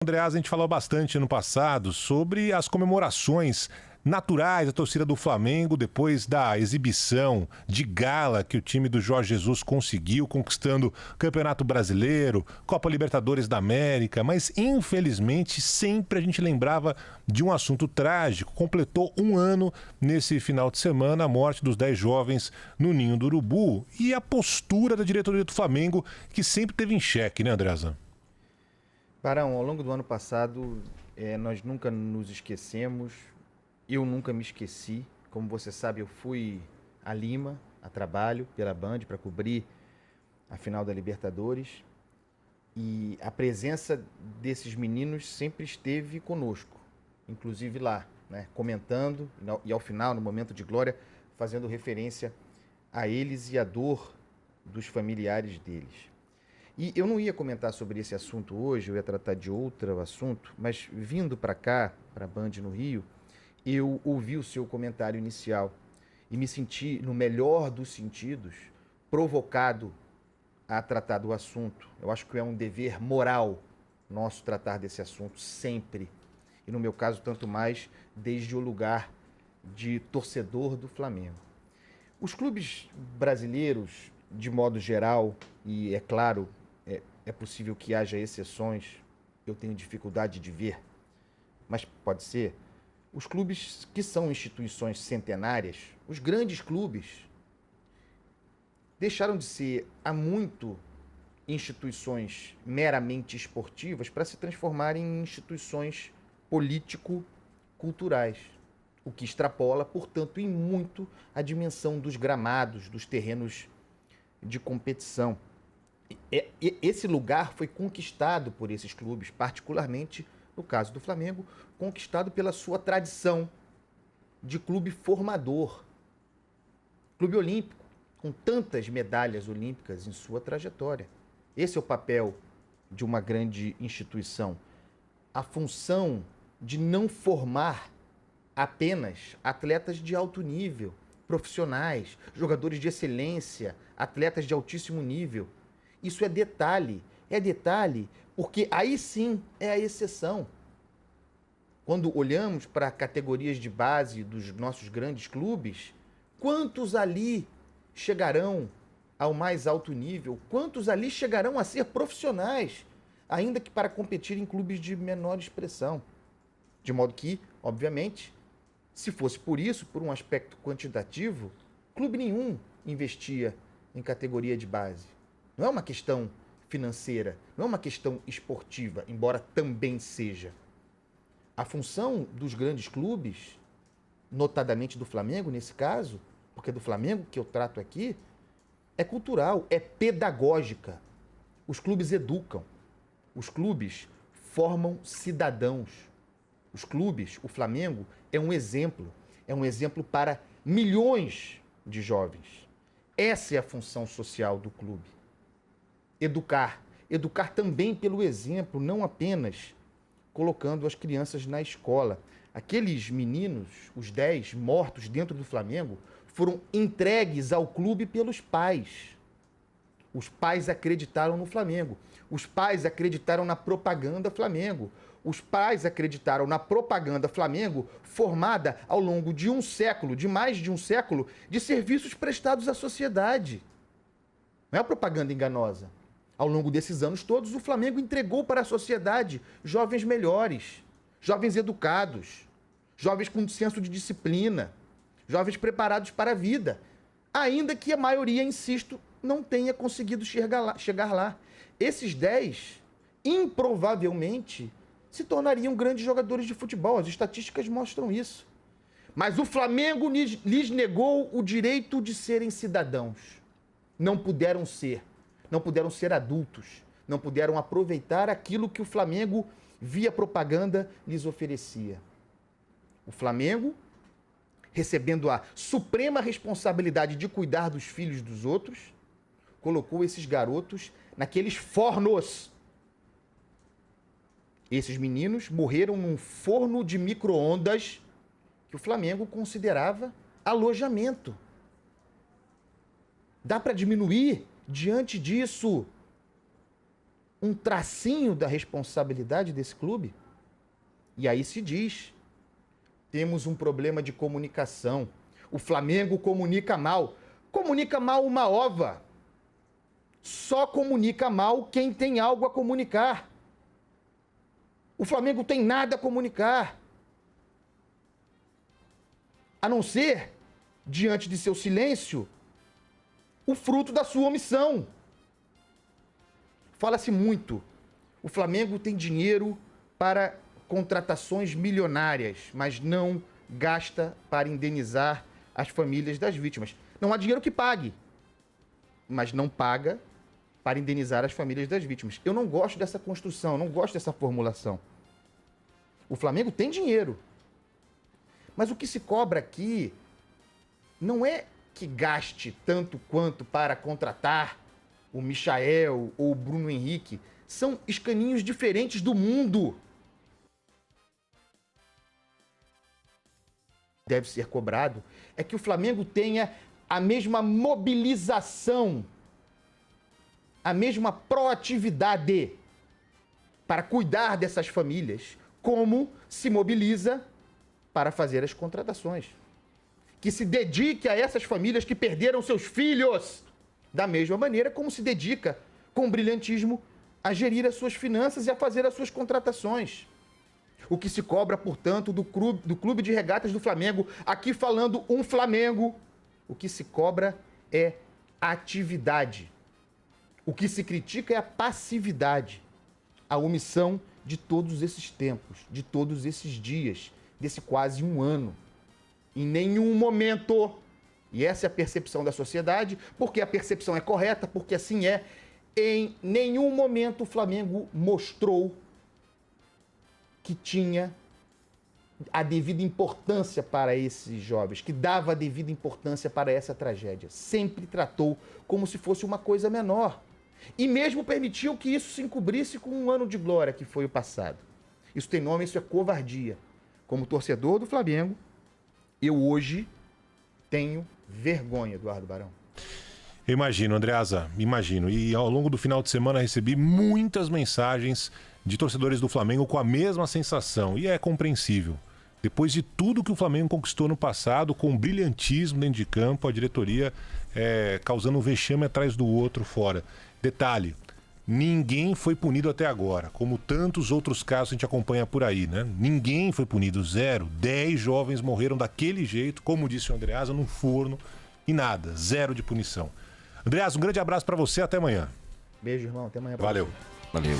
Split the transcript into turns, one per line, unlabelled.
Andreas, a gente falou bastante ano passado sobre as comemorações naturais da torcida do Flamengo depois da exibição de gala que o time do Jorge Jesus conseguiu, conquistando Campeonato Brasileiro, Copa Libertadores da América, mas infelizmente sempre a gente lembrava de um assunto trágico. Completou um ano nesse final de semana a morte dos 10 jovens no Ninho do Urubu e a postura da diretoria do Flamengo que sempre teve em xeque, né, Andreasa?
Barão, ao longo do ano passado, nós nunca nos esquecemos, eu nunca me esqueci. Como você sabe, eu fui a Lima, a trabalho, pela Band, para cobrir a final da Libertadores. E a presença desses meninos sempre esteve conosco, inclusive lá, né, comentando, e ao final, no momento de glória, fazendo referência a eles e a dor dos familiares deles. E eu não ia comentar sobre esse assunto hoje, eu ia tratar de outro assunto, mas vindo para cá, para a Band no Rio, eu ouvi o seu comentário inicial e me senti, no melhor dos sentidos, provocado a tratar do assunto. Eu acho que é um dever moral nosso tratar desse assunto sempre. E no meu caso, tanto mais, desde o lugar de torcedor do Flamengo. Os clubes brasileiros, de modo geral, e é claro, é possível que haja exceções, eu tenho dificuldade de ver, mas pode ser. Os clubes que são instituições centenárias, os grandes clubes, deixaram de ser há muito instituições meramente esportivas para se transformarem em instituições político-culturais, o que extrapola, portanto, em muito a dimensão dos gramados, dos terrenos de competição. Esse lugar foi conquistado por esses clubes, particularmente, no caso do Flamengo, conquistado pela sua tradição de clube formador. Clube olímpico, com tantas medalhas olímpicas em sua trajetória. Esse é o papel de uma grande instituição. A função de não formar apenas atletas de alto nível, profissionais, jogadores de excelência, atletas de altíssimo nível. Isso é detalhe porque aí sim é a exceção. Quando olhamos para categorias de base dos nossos grandes clubes, quantos ali chegarão ao mais alto nível? Quantos ali chegarão a ser profissionais, ainda que para competir em clubes de menor expressão? De modo que, obviamente, se fosse por isso, por um aspecto quantitativo, clube nenhum investia em categoria de base. Não é uma questão financeira, não é uma questão esportiva, embora também seja. A função dos grandes clubes, notadamente do Flamengo nesse caso, porque é do Flamengo que eu trato aqui, é cultural, é pedagógica. Os clubes educam, os clubes formam cidadãos. Os clubes, o Flamengo, é um exemplo para milhões de jovens. Essa é a função social do clube. Educar também pelo exemplo, não apenas colocando as crianças na escola. Aqueles meninos, os 10 mortos dentro do Flamengo, foram entregues ao clube pelos pais. Os pais acreditaram no Flamengo. Os pais acreditaram na propaganda Flamengo. Os pais acreditaram na propaganda Flamengo formada ao longo de um século, de mais de um século, de serviços prestados à sociedade. Não é propaganda enganosa. Ao longo desses anos todos, o Flamengo entregou para a sociedade jovens melhores, jovens educados, jovens com senso de disciplina, jovens preparados para a vida. Ainda que a maioria, insisto, não tenha conseguido chegar lá. Esses 10, improvavelmente, se tornariam grandes jogadores de futebol. As estatísticas mostram isso. Mas o Flamengo lhes negou o direito de serem cidadãos. Não puderam ser adultos, não puderam aproveitar aquilo que o Flamengo, via propaganda, lhes oferecia. O Flamengo, recebendo a suprema responsabilidade de cuidar dos filhos dos outros, colocou esses garotos naqueles fornos. Esses meninos morreram num forno de micro-ondas que o Flamengo considerava alojamento. Dá para diminuir diante disso? um tracinho da responsabilidade desse clube? E aí se diz, temos um problema de comunicação. O Flamengo comunica mal. Comunica mal uma ova. Só comunica mal quem tem algo a comunicar. O Flamengo tem nada a comunicar. A não ser, diante de seu silêncio, o fruto da sua omissão. Fala-se muito. O Flamengo tem dinheiro para contratações milionárias, mas não gasta para indenizar as famílias das vítimas. Não há dinheiro que pague, mas não paga para indenizar as famílias das vítimas. Eu não gosto dessa construção, não gosto dessa formulação. O Flamengo tem dinheiro, mas o que se cobra aqui não é que gaste tanto quanto para contratar o Michael ou o Bruno Henrique. São escaninhos diferentes do mundo. Deve ser cobrado é que o Flamengo tenha a mesma mobilização, a mesma proatividade para cuidar dessas famílias, como se mobiliza para fazer as contratações. Que se dedique a essas famílias que perderam seus filhos, da mesma maneira como se dedica com brilhantismo a gerir as suas finanças e a fazer as suas contratações. O que se cobra, portanto, do Clube de Regatas do Flamengo, aqui falando um Flamengo, o que se cobra é atividade. O que se critica é a passividade, a omissão de todos esses tempos, de todos esses dias, desse quase um ano. Em nenhum momento, e essa é a percepção da sociedade, porque a percepção é correta, porque assim é, em nenhum momento o Flamengo mostrou que tinha a devida importância para esses jovens, que dava a devida importância para essa tragédia. Sempre tratou como se fosse uma coisa menor. E mesmo permitiu que isso se encobrisse com um ano de glória, que foi o passado. Isso tem nome, isso é covardia. Como torcedor do Flamengo, eu hoje tenho vergonha, Eduardo Barão.
Imagino, Andreasa, imagino. E ao longo do final de semana recebi muitas mensagens de torcedores do Flamengo com a mesma sensação. E é compreensível. Depois de tudo que o Flamengo conquistou no passado, com brilhantismo dentro de campo, a diretoria causando um vexame atrás do outro fora. Detalhe, ninguém foi punido até agora, como tantos outros casos a gente acompanha por aí, né? Ninguém foi punido, 0. 10 jovens morreram daquele jeito, como disse o Andreasa, num forno e nada, 0 de punição. Andreasa, um grande abraço para você, até amanhã.
Beijo, irmão, até amanhã.
Valeu.
Valeu.